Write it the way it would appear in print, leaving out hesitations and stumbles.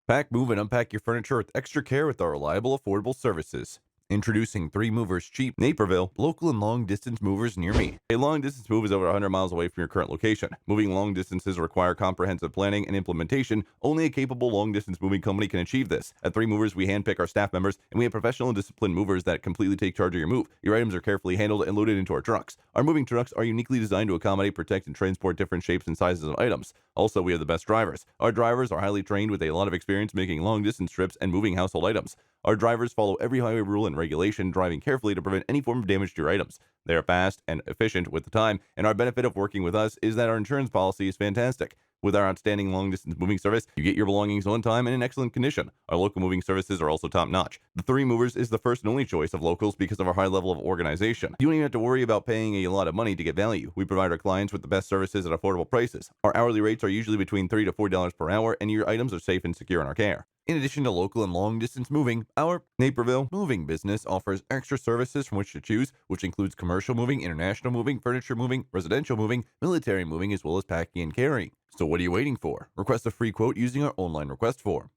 Pack, move, and unpack your furniture with extra care with our reliable, affordable services. Introducing 3 Movers Cheap, Naperville, local and long distance movers near me. A long distance move is over 100 miles away from your current location. Moving long distances require comprehensive planning and implementation. Only a capable long distance moving company can achieve this. At 3 Movers, we handpick our staff members, and we have professional and disciplined movers that completely take charge of your move. Your items are carefully handled and loaded into our trucks. Our moving trucks are uniquely designed to accommodate, protect, and transport different shapes and sizes of items. Also, we have the best drivers. Our drivers are highly trained with a lot of experience making long distance trips and moving household items. Our drivers follow every highway rule and regulation, driving carefully to prevent any form of damage to your items. They are fast and efficient with the time, and our benefit of working with us is that our insurance policy is fantastic. With our outstanding long-distance moving service, you get your belongings on time and in excellent condition. Our local moving services are also top-notch. The 3 Movers is the first and only choice of locals because of our high level of organization. You don't even have to worry about paying a lot of money to get value. We provide our clients with the best services at affordable prices. Our hourly rates are usually between $3 to $4 per hour, and your items are safe and secure in our care. In addition to local and long-distance moving, our Naperville moving business offers extra services from which to choose, which includes commercial moving, international moving, furniture moving, residential moving, military moving, as well as packing and carrying. So what are you waiting for? Request a free quote using our online request form.